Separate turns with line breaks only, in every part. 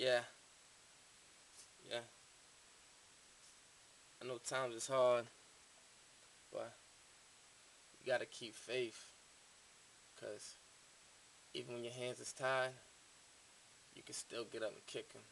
Yeah, yeah. I know times is hard, but you gotta keep faith. Cause even when your hands is tied, you can still get up and kick 'em.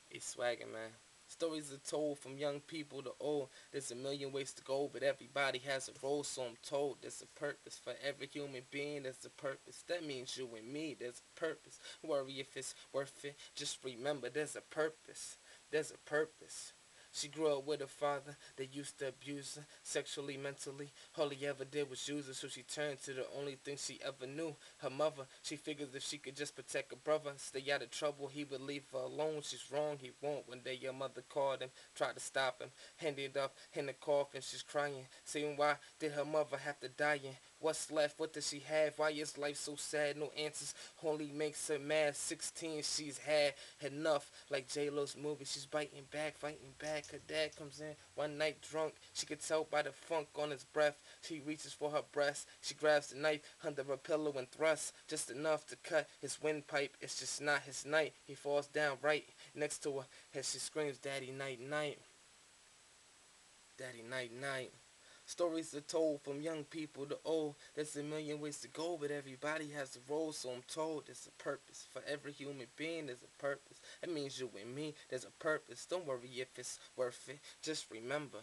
He's swagging, man. Stories are told from young people to old. There's a million ways to go, but everybody has a role, so I'm told there's a purpose for every human being. There's a purpose. That means you and me. There's a purpose. Worry if it's worth it. Just remember, there's a purpose. There's a purpose. She grew up with a father that used to abuse her sexually, mentally. All he ever did was use her, so she turned to the only thing she ever knew, her mother. She figures if she could just protect her brother, stay out of trouble, he would leave her alone. She's wrong, he won't. One day your mother called him, tried to stop him, ended up in the coffin. She's crying, saying why did her mother have to die? And what's left? What does she have? Why is life so sad? No answers, only makes her mad. 16, she's had enough. Like J-Lo's movie, she's biting back, fighting back. Her dad comes in one night drunk. She could tell by the funk on his breath. She reaches for her breast. She grabs the knife under her pillow and thrusts just enough to cut his windpipe. It's just not his night. He falls down right next to her as she screams, "Daddy, night, night. Daddy, night, night." Stories are told from young people to old. There's a million ways to go, but everybody has a role, so I'm told there's a purpose. For every human being, there's a purpose. That means you and me, there's a purpose. Don't worry if it's worth it. Just remember,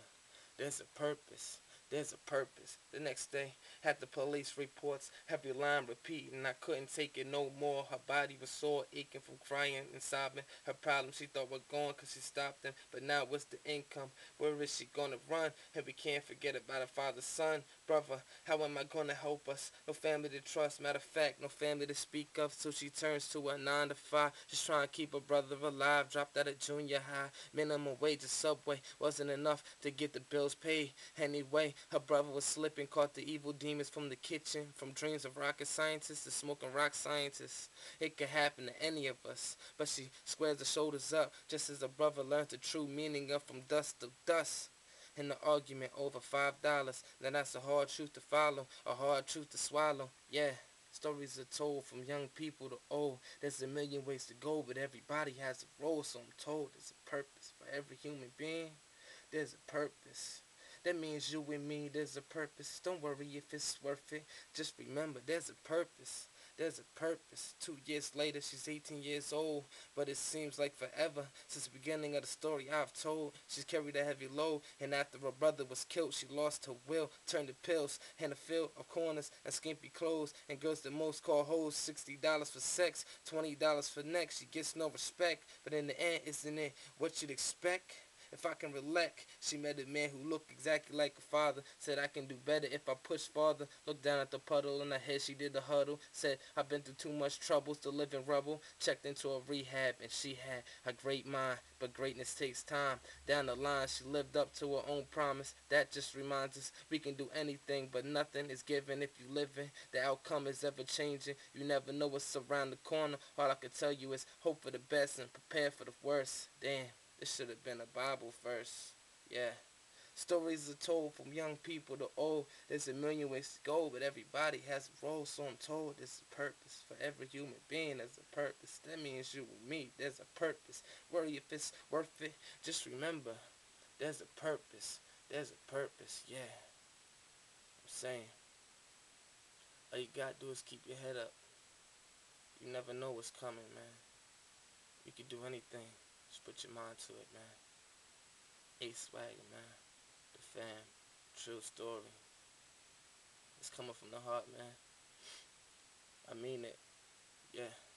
there's a purpose. There's a purpose. The next day, had the police reports, every line repeating. I couldn't take it no more. Her body was sore, aching from crying and sobbing. Her problems she thought were gone cause she stopped them. But now what's the income? Where is she gonna run? And we can't forget about her father's son. Brother, how am I gonna help us? No family to trust. Matter of fact, no family to speak of. So she turns to a 9 to 5. Just trying to keep her brother alive. Dropped out of junior high. Minimum wage at Subway wasn't enough to get the bills paid. Anyway, her brother was slipping, caught the evil demons from the kitchen. From dreams of rocket scientists to smoking rock scientists. It could happen to any of us. But she squares her shoulders up, just as her brother learned the true meaning of from dust to dust. In the argument over $5, now that's a hard truth to follow, a hard truth to swallow. Yeah, stories are told from young people to old. There's a million ways to go, but everybody has a role, so I'm told there's a purpose for every human being. There's a purpose. That means you and me, there's a purpose. Don't worry if it's worth it. Just remember, there's a purpose. There's a purpose. 2 years later, she's 18 years old, but it seems like forever since the beginning of the story I've told. She's carried a heavy load, and after her brother was killed, she lost her will, turned to pills, and a field of corners and skimpy clothes, and girls the most call hoes. $60 for sex, $20 for next. She gets no respect, but in the end, isn't it what you'd expect? If I can relate, she met a man who looked exactly like her father. Said I can do better if I push farther. Looked down at the puddle in her head, she did the huddle. Said I've been through too much troubles to live in rubble. Checked into a rehab and she had a great mind, but greatness takes time. Down the line, she lived up to her own promise. That just reminds us we can do anything, but nothing is given if you live in. The outcome is ever changing. You never know what's around the corner. All I can tell you is hope for the best and prepare for the worst. Damn. This should have been a Bible verse. Yeah. Stories are told from young people to old. There's a million ways to go, but everybody has a role, so I'm told there's a purpose. For every human being, there's a purpose. That means you and me, there's a purpose. Worry if it's worth it. Just remember, there's a purpose. There's a purpose, yeah. I'm saying, all you gotta do is keep your head up. You never know what's coming, man. You can do anything. Just put your mind to it, man. Swagga, man. The fam. True story. It's coming from the heart, man. I mean it. Yeah.